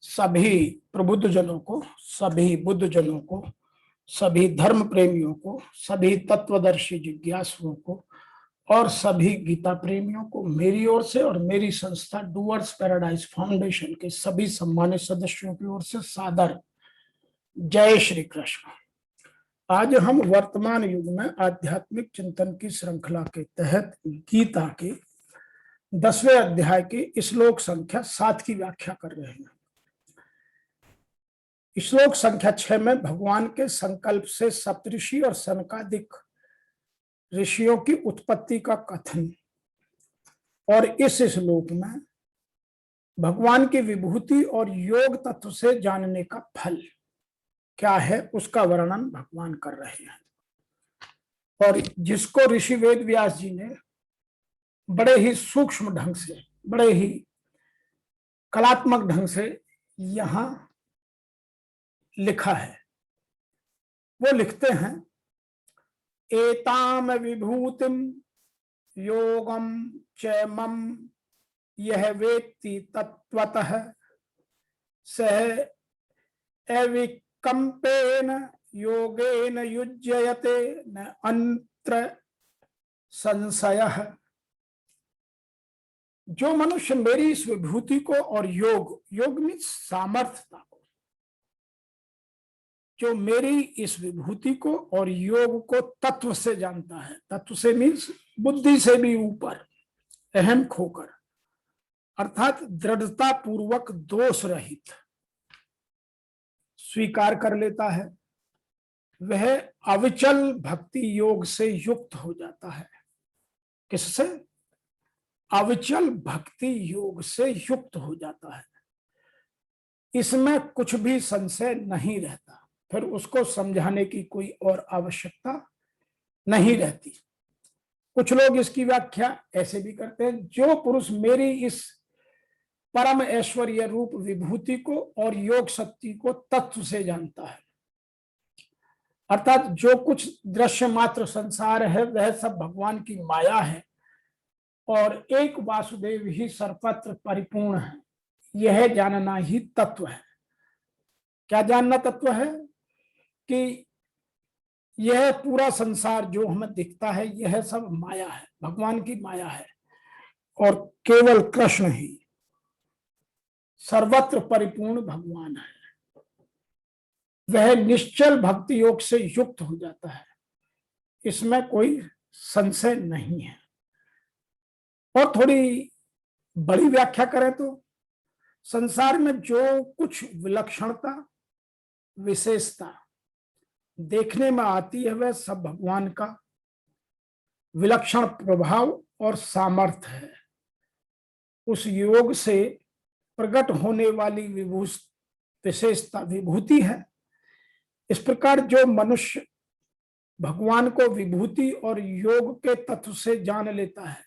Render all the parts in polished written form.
सभी प्रबुद्ध जनों को, सभी बुद्ध जनों को, सभी धर्म प्रेमियों को, सभी तत्वदर्शी जिज्ञासुओं को और सभी गीता प्रेमियों को मेरी ओर से और मेरी संस्था डूअर्स पैराडाइज फाउंडेशन के सभी सम्मानित सदस्यों की ओर से सादर जय श्री कृष्ण। आज हम वर्तमान युग में आध्यात्मिक चिंतन की श्रृंखला के तहत गीता के 10वें अध्याय के श्लोक संख्या 7 की व्याख्या कर रहे हैं। श्लोक संख्या 6 में भगवान के संकल्प से सप्तऋषि और सनकादिक ऋषियों की उत्पत्ति का कथन और इस श्लोक में भगवान की विभूति और योग तत्व से जानने का फल क्या है उसका वर्णन भगवान कर रहे हैं। और जिसको ऋषि वेद व्यास जी ने बड़े ही सूक्ष्म ढंग से, बड़े ही कलात्मक ढंग से यहां लिखा है। वो लिखते हैं, एताम विभूतिम योगम च मम यह वेत्ति तत्वतः सह अविकम्पेन योगेन युज्यते न अन्त्र संशयः। जो मनुष्य मेरी इस विभूति को और योग मीन्स सामर्थ्यता को, जो मेरी इस विभूति को और योग को तत्व से जानता है, तत्व से मीन्स बुद्धि से भी ऊपर अहम खोकर, अर्थात दृढ़ता पूर्वक दोष रहित स्वीकार कर लेता है, वह अविचल भक्ति योग से युक्त हो जाता है। किससे? अविचल भक्ति योग से युक्त हो जाता है। इसमें कुछ भी संशय नहीं रहता, फिर उसको समझाने की कोई और आवश्यकता नहीं रहती। कुछ लोग इसकी व्याख्या ऐसे भी करते हैं, जो पुरुष मेरी इस परम ऐश्वर्य रूप विभूति को और योग शक्ति को तत्व से जानता है, अर्थात जो कुछ दृश्य मात्र संसार है वह सब भगवान की माया है और एक वासुदेव ही सर्वत्र परिपूर्ण है, यह जानना ही तत्व है। क्या जानना तत्व है? कि यह पूरा संसार जो हमें दिखता है यह सब माया है, भगवान की माया है और केवल कृष्ण ही सर्वत्र परिपूर्ण भगवान है। वह निश्चल भक्ति योग से युक्त हो जाता है, इसमें कोई संशय नहीं है। और थोड़ी बड़ी व्याख्या करें तो संसार में जो कुछ विलक्षणता, विशेषता देखने में आती है वह सब भगवान का विलक्षण प्रभाव और सामर्थ्य है। उस योग से प्रकट होने वाली विशेषता विभूति है। इस प्रकार जो मनुष्य भगवान को विभूति और योग के तत्व से जान लेता है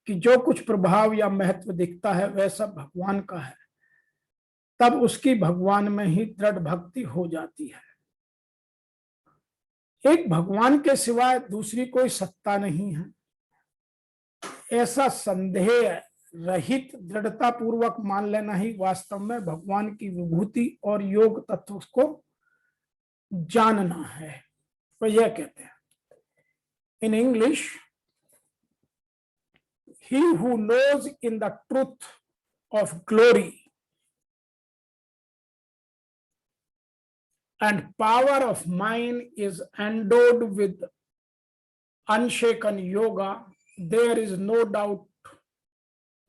कि जो कुछ प्रभाव या महत्व दिखता है वह सब भगवान का है, तब उसकी भगवान में ही दृढ़ भक्ति हो जाती है। एक भगवान के सिवाय दूसरी कोई सत्ता नहीं है, ऐसा संदेह रहित दृढ़ता पूर्वक मान लेना ही वास्तव में भगवान की विभूति और योग तत्व को जानना है। तो यह कहते हैं in English, he who knows in the truth of glory and power of mind is endowed with unshaken yoga, there is no doubt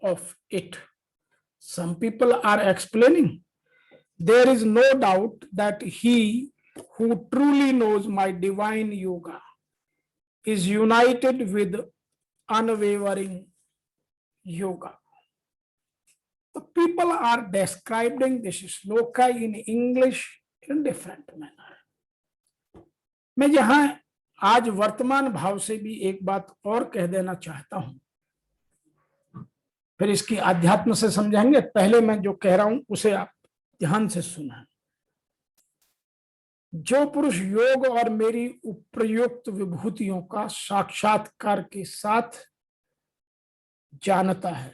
of it. Some people are explaining, there is no doubt that he who truly knows my divine yoga is united with unwavering yoga. The people are describing this shloka in English in different manner. मैं यहां आज वर्तमान भाव से भी एक बात और कह देना चाहता हूं, फिर इसकी आध्यात्म से समझेंगे। पहले मैं जो कह रहा हूं उसे आप ध्यान से सुना। जो पुरुष योग और मेरी उपयुक्त विभूतियों का साक्षात्कार के साथ जानता है,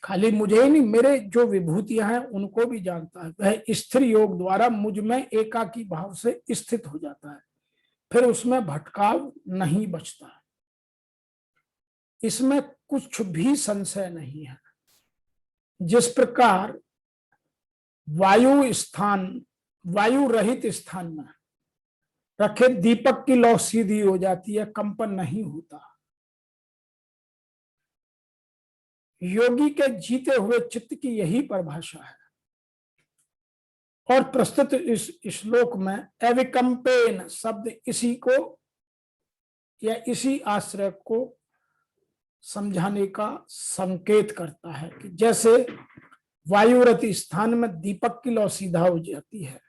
खाली मुझे ही नहीं, मेरे जो विभूतियां हैं उनको भी जानता है। वह स्थिर योग द्वारा मुझ में एकाकी भाव से स्थित हो जाता है, फिर उसमें भटकाव नहीं बचता है। इसमें कुछ भी संशय नहीं है। जिस प्रकार वायु रहित स्थान में रखे दीपक की लौ सीधी हो जाती है, कंपन नहीं होता। योगी के जीते हुए चित्त की यही परिभाषा है। और प्रस्तुत इस श्लोक में अविकंपेन शब्द इसी को या इसी आश्रय को समझाने का संकेत करता है कि जैसे वायुरत स्थान में दीपक की लौ सीधा हो जाती है,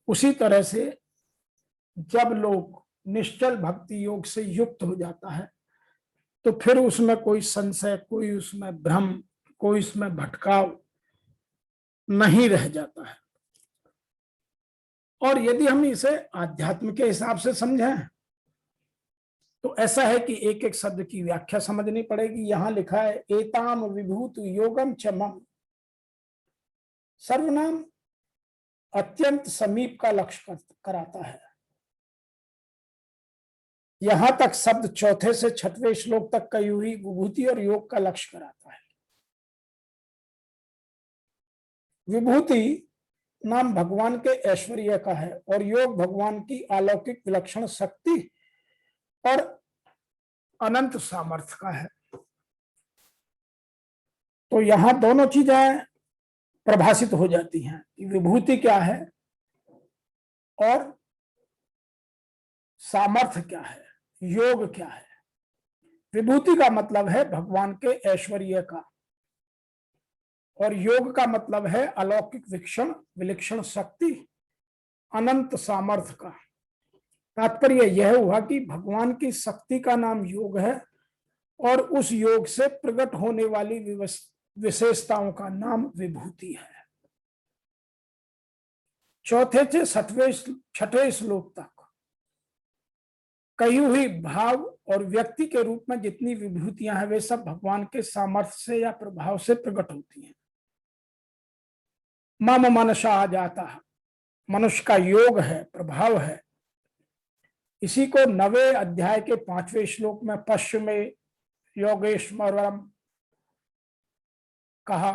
उसी तरह से जब लोग निश्चल भक्ति योग से युक्त हो जाता है तो फिर उसमें कोई संशय, कोई उसमें भ्रम, कोई उसमें भटकाव नहीं रह जाता है। और यदि हम इसे आध्यात्म के हिसाब से समझें तो ऐसा है कि एक एक शब्द की व्याख्या समझनी पड़ेगी। यहां लिखा है एताम विभूत योगम च मम, सर्वनाम अत्यंत समीप का लक्ष्य कराता है। यहां तक शब्द चौथे से छठवें श्लोक तक कही हुई विभूति और योग का लक्ष्य कराता है। विभूति नाम भगवान के ऐश्वर्य का है और योग भगवान की अलौकिक विलक्षण शक्ति और अनंत सामर्थ्य का है। तो यहां दोनों चीजें प्रभाषित हो जाती हैं कि विभूति क्या है और सामर्थ्य क्या है, योग क्या है। विभूति का मतलब है भगवान के ऐश्वर्य का और योग का मतलब है अलौकिक विलक्षण शक्ति, अनंत सामर्थ्य का। तात्पर्य यह हुआ कि भगवान की शक्ति का नाम योग है और उस योग से प्रकट होने वाली विशेषताओं का नाम विभूति है। चौथे से छठवें श्लोक तक कही हुई भाव और व्यक्ति के रूप में जितनी विभूतियां हैं वे सब भगवान के सामर्थ्य से या प्रभाव से प्रकट होती हैं। मम मनसा आ जाता है, मनुष्य का योग है, प्रभाव है। इसी को 9वें अध्याय के 5वें श्लोक में पश्चिमे योगेश्वरम कहा।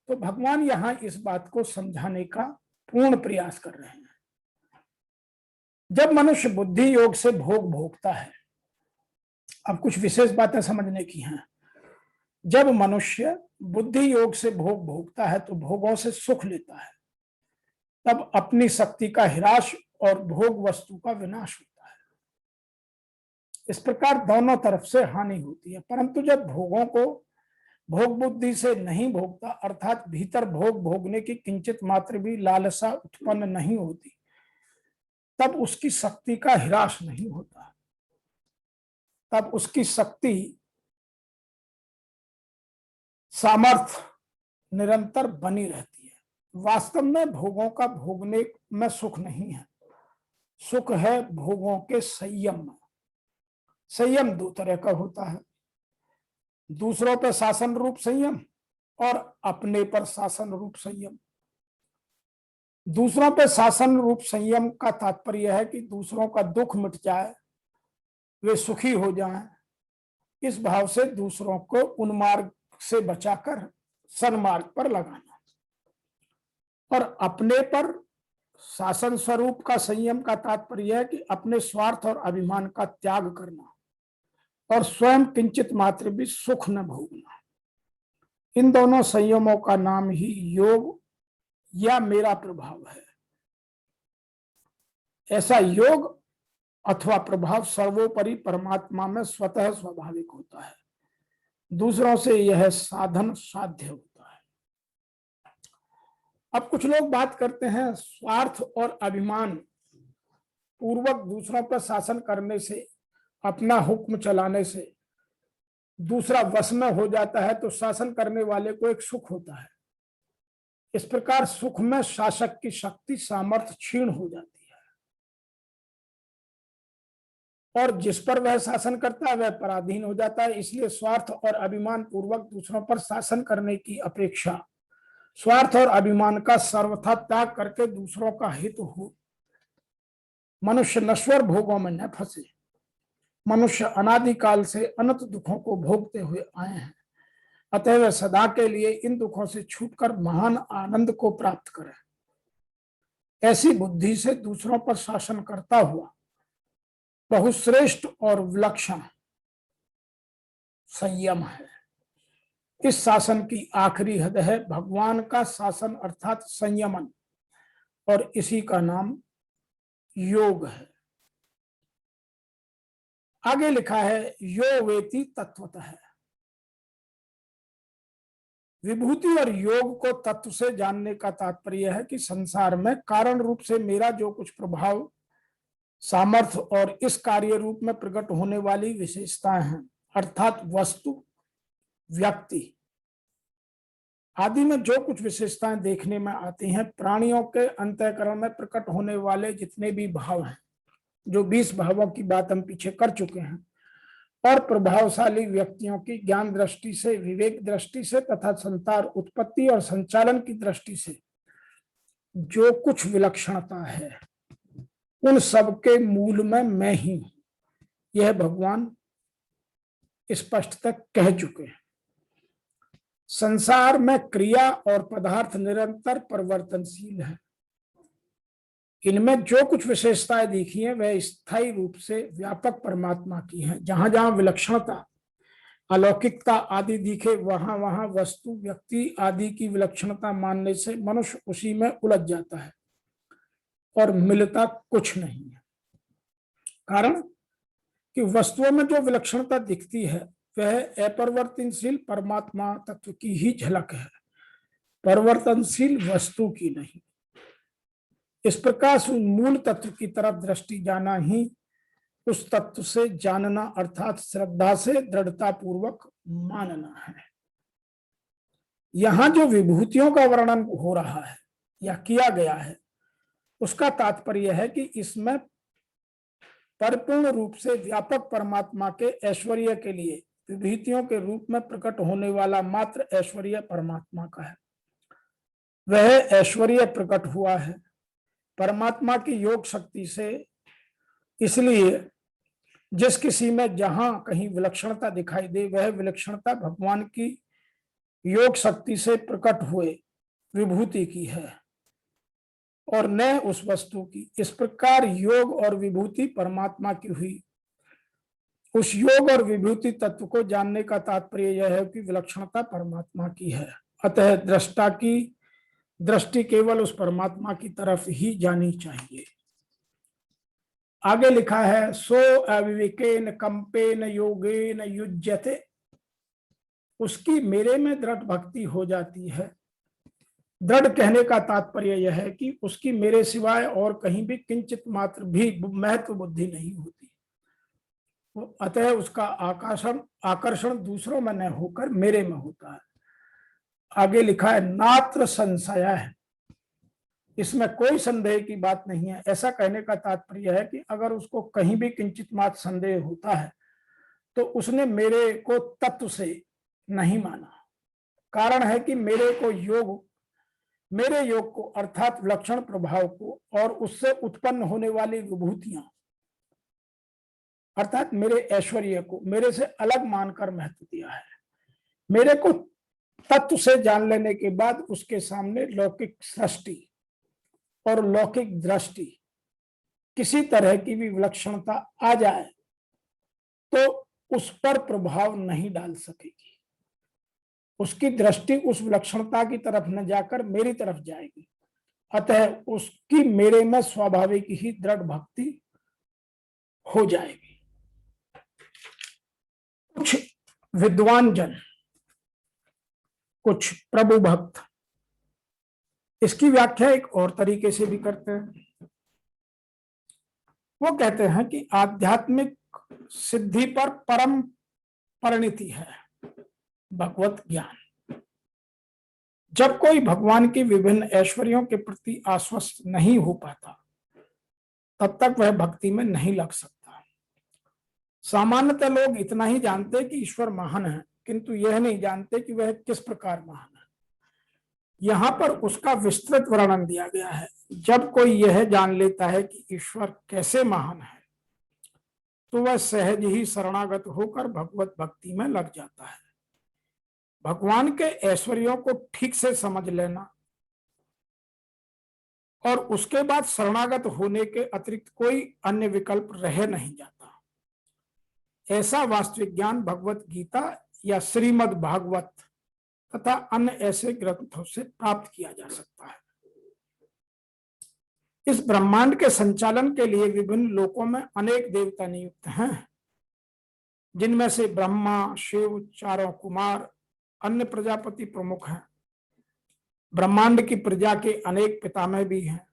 तो भगवान यहां इस बात को समझाने का पूर्ण प्रयास कर रहे हैं। जब मनुष्य बुद्धि योग से भोग भोगता है, अब कुछ विशेष बातें समझने की हैं। जब मनुष्य बुद्धि योग से भोग भोगता है तो भोगों से सुख लेता है, तब अपनी शक्ति का ह्रास और भोग वस्तु का विनाश होता है। इस प्रकार दोनों तरफ से हानि होती है। परंतु जब भोगों को भोग बुद्धि से नहीं भोगता, अर्थात भीतर भोग भोगने की किंचित मात्र भी लालसा उत्पन्न नहीं होती, तब उसकी शक्ति का ह्रास नहीं होता, तब उसकी शक्ति सामर्थ्य निरंतर बनी रहती है। वास्तव में भोगों का भोगने में सुख नहीं है, सुख है भोगों के संयम में। संयम दो तरह का होता है, दूसरों पर शासन रूप संयम और अपने पर शासन रूप संयम। दूसरों पर शासन रूप संयम का तात्पर्य है कि दूसरों का दुख मिट जाए, वे सुखी हो जाएं, इस भाव से दूसरों को उन्मार्ग से बचाकर सन्मार्ग पर लगाना। और अपने पर शासन स्वरूप का संयम का तात्पर्य है कि अपने स्वार्थ और अभिमान का त्याग करना और स्वयं किंचित मात्र भी सुख न भोगना। इन दोनों संयमों का नाम ही योग या मेरा प्रभाव है। ऐसा योग अथवा प्रभाव सर्वोपरि परमात्मा में स्वतः स्वाभाविक होता है, दूसरों से यह साधन साध्य होता है। अब कुछ लोग बात करते हैं स्वार्थ और अभिमान पूर्वक दूसरों पर शासन करने से, अपना हुक्म चलाने से दूसरा वश में हो जाता है तो शासन करने वाले को एक सुख होता है। इस प्रकार सुख में शासक की शक्ति सामर्थ्य क्षीण हो जाती है। और जिस पर वह शासन करता है वह पराधीन हो जाता है। इसलिए स्वार्थ और अभिमान पूर्वक दूसरों पर शासन करने की अपेक्षा स्वार्थ और अभिमान का सर्वथा त्याग करके दूसरों का हित हो। मनुष्य नश्वर भोगों में न फंसे। मनुष्य अनादिकाल से अनंत दुखों को भोगते हुए आए हैं, अतः वह सदा के लिए इन दुखों से छूटकर महान आनंद को प्राप्त करे। ऐसी बुद्धि से दूसरों पर शासन करता हुआ बहुश्रेष्ठ और विलक्षण संयम है। इस शासन की आखिरी हद है भगवान का शासन अर्थात संयमन, और इसी का नाम योग है। आगे लिखा है यो वेति तत्वतः। विभूति और योग को तत्व से जानने का तात्पर्य है कि संसार में कारण रूप से मेरा जो कुछ प्रभाव, सामर्थ्य और इस कार्य रूप में प्रकट होने वाली विशेषताएं हैं, अर्थात वस्तु, व्यक्ति आदि में जो कुछ विशेषताएं देखने में आती हैं, प्राणियों के अंतःकरण में प्रकट होने वाले जितने भी भाव हैं, जो 20 भावों की बात हम पीछे कर चुके हैं, और प्रभावशाली व्यक्तियों की ज्ञान दृष्टि से, विवेक दृष्टि से तथा संसार उत्पत्ति और संचालन की दृष्टि से जो कुछ विलक्षणता है, उन सब के मूल में मैं ही हूं, यह भगवान स्पष्टतः कह चुके हैं। संसार में क्रिया और पदार्थ निरंतर परिवर्तनशील है। इनमें जो कुछ विशेषताएं दिखी हैं वह स्थायी रूप से व्यापक परमात्मा की हैं। जहां जहां विलक्षणता, अलौकिकता आदि दिखे, वहां वहां वस्तु, व्यक्ति आदि की विलक्षणता मानने से मनुष्य उसी में उलझ जाता है और मिलता कुछ नहीं है। कारण कि वस्तुओं में जो विलक्षणता दिखती है वह अपरिवर्तनशील परमात्मा तत्व की ही झलक है, परिवर्तनशील वस्तु की नहीं। इस प्रकार से मूल तत्व की तरफ दृष्टि जाना ही उस तत्व से जानना अर्थात श्रद्धा से दृढ़ता पूर्वक मानना है। यहां जो विभूतियों का वर्णन हो रहा है या किया गया है, उसका तात्पर्य है कि इसमें परिपूर्ण रूप से व्यापक परमात्मा के ऐश्वर्य के लिए विभूतियों के रूप में प्रकट होने वाला मात्र ऐश्वर्य परमात्मा का है। वह ऐश्वर्य प्रकट हुआ है परमात्मा की योग शक्ति से। इसलिए जिस किसी में जहां कहीं विलक्षणता दिखाई दे, वह विलक्षणता भगवान की योग शक्ति से प्रकट हुए विभूति की है और न उस वस्तु की। इस प्रकार योग और विभूति परमात्मा की हुई। उस योग और विभूति तत्व को जानने का तात्पर्य यह है कि विलक्षणता परमात्मा की है, अतः दृष्टा की दृष्टि केवल उस परमात्मा की तरफ ही जानी चाहिए। आगे लिखा है सो अविवेकेन कंपेन योगेन युज्यते। उसकी मेरे में दृढ़ भक्ति हो जाती है। दृढ़ कहने का तात्पर्य यह है कि उसकी मेरे सिवाय और कहीं भी किंचित मात्र भी महत्व बुद्धि नहीं होती। अतः उसका आकर्षण दूसरों में न होकर मेरे में होता है। आगे लिखा है नात्र संशय है। इसमें कोई संदेह की बात नहीं है। ऐसा कहने का तात्पर्य है कि अगर उसको कहीं भी किंचित मात्र संदेह होता है तो उसने मेरे को तत्व से नहीं माना। कारण है कि मेरे योग को अर्थात विलक्षण प्रभाव को और उससे उत्पन्न होने वाली विभूतियां अर्थात मेरे ऐश्वर्य को मेरे से अलग मानकर महत्व दिया है। मेरे को तत्व से जान लेने के बाद उसके सामने लौकिक सृष्टि और लौकिक दृष्टि किसी तरह की भी विलक्षणता आ जाए तो उस पर प्रभाव नहीं डाल सकेगी। उसकी दृष्टि उस विलक्षणता की तरफ न जाकर मेरी तरफ जाएगी। अतः उसकी मेरे में स्वाभाविक ही दृढ़ भक्ति हो जाएगी। कुछ विद्वान जन, कुछ प्रभु भक्त इसकी व्याख्या एक और तरीके से भी करते हैं। वो कहते हैं कि आध्यात्मिक सिद्धि पर परम परिणति है भगवत ज्ञान। जब कोई भगवान की विभिन्न ऐश्वर्यों के प्रति आश्वस्त नहीं हो पाता तब तक वह भक्ति में नहीं लग सकता। सामान्यतः लोग इतना ही जानते हैं कि ईश्वर महान है, किंतु यह नहीं जानते कि वह किस प्रकार महान है। यहाँ पर उसका विस्तृत वर्णन दिया गया है। जब कोई यह जान लेता है कि ईश्वर कैसे महान है, तो वह सहज ही शरणागत होकर भगवत भक्ति में लग जाता है। भगवान के ऐश्वर्यों को ठीक से समझ लेना और उसके बाद शरणागत होने के अतिरिक्त कोई अन्य विकल्प रह नहीं जाता। ऐसा वास्तविक ज्ञान भगवत गीता या श्रीमद् भागवत तथा अन्य ऐसे ग्रंथों से प्राप्त किया जा सकता है। इस ब्रह्मांड के संचालन के लिए विभिन्न लोकों में अनेक देवता नियुक्त हैं, जिनमें से ब्रह्मा, शिव, चारों कुमार, अन्य प्रजापति प्रमुख हैं। ब्रह्मांड की प्रजा के अनेक पितामह भी हैं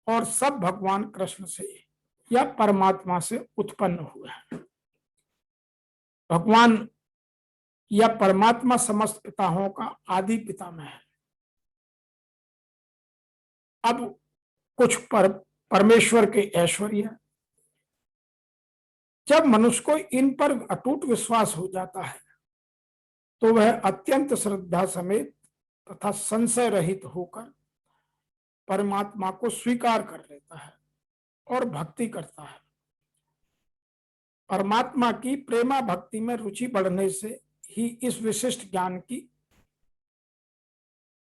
और सब भगवान कृष्ण से या परमात्मा से उत्पन्न हुए हैं। भगवान या परमात्मा समस्त पिताओं का आदि पितामह है। अब कुछ परमेश्वर के ऐश्वर्य, जब मनुष्य को इन पर अटूट विश्वास हो जाता है तो वह अत्यंत श्रद्धा समेत तथा संशय रहित होकर परमात्मा को स्वीकार कर लेता है और भक्ति करता है। परमात्मा की प्रेमा भक्ति में रुचि बढ़ने से ही इस विशिष्ट ज्ञान की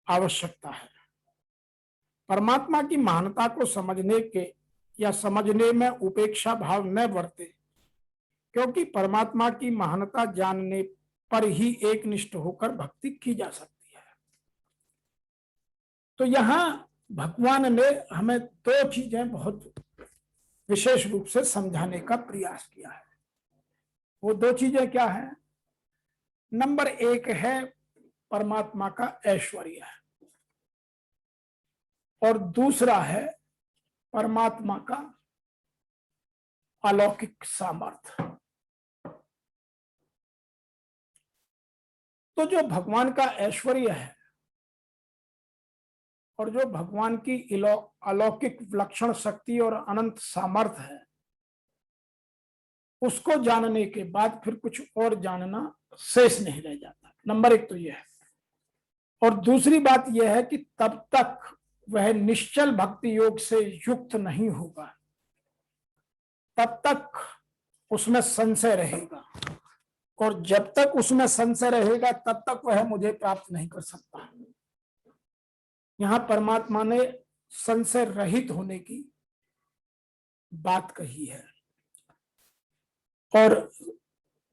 आवश्यकता है। परमात्मा की महानता को समझने के या समझने में उपेक्षा भाव न बरते, क्योंकि परमात्मा की महानता जानने पर ही एकनिष्ठ होकर भक्ति की जा सकती है। तो यहां भगवान ने हमें दो चीजें बहुत विशेष रूप से समझाने का प्रयास किया है। वो दो चीजें क्या है? नंबर एक है परमात्मा का ऐश्वर्य और दूसरा है परमात्मा का अलौकिक सामर्थ्य। तो जो भगवान का ऐश्वर्य है और जो भगवान की अलौकिक विलक्षण शक्ति और अनंत सामर्थ्य है, उसको जानने के बाद फिर कुछ और जानना शेष नहीं रह जाता। नंबर एक तो यह है। और दूसरी बात यह है कि तब तक वह निश्चल भक्ति योग से युक्त नहीं होगा, तब तक उसमें संशय रहेगा, और जब तक उसमें संशय रहेगा तब तक वह मुझे प्राप्त नहीं कर सकता। यहां परमात्मा ने संशय रहित होने की बात कही है। और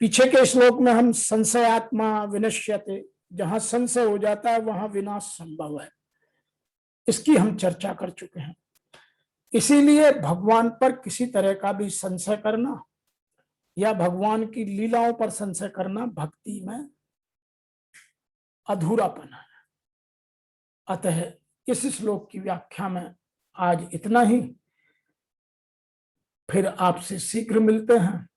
पीछे के श्लोक में हम संशयात्मा विनश्यते, जहां संशय हो जाता है वहां विनाश संभव है, इसकी हम चर्चा कर चुके हैं। इसीलिए भगवान पर किसी तरह का भी संशय करना या भगवान की लीलाओं पर संशय करना भक्ति में अधूरापन है। अतः इस श्लोक की व्याख्या में आज इतना ही। फिर आपसे शीघ्र मिलते हैं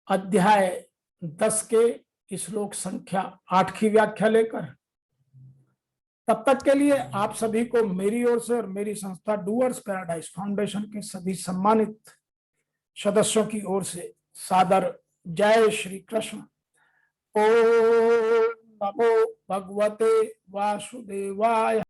अध्याय 10 के श्लोक संख्या 8 की व्याख्या लेकर। तब तक के लिए आप सभी को मेरी ओर से और मेरी संस्था डूअर्स पैराडाइज फाउंडेशन के सभी सम्मानित सदस्यों की ओर से सादर जय श्री कृष्ण। ओम नमो भगवते वासुदेवाय।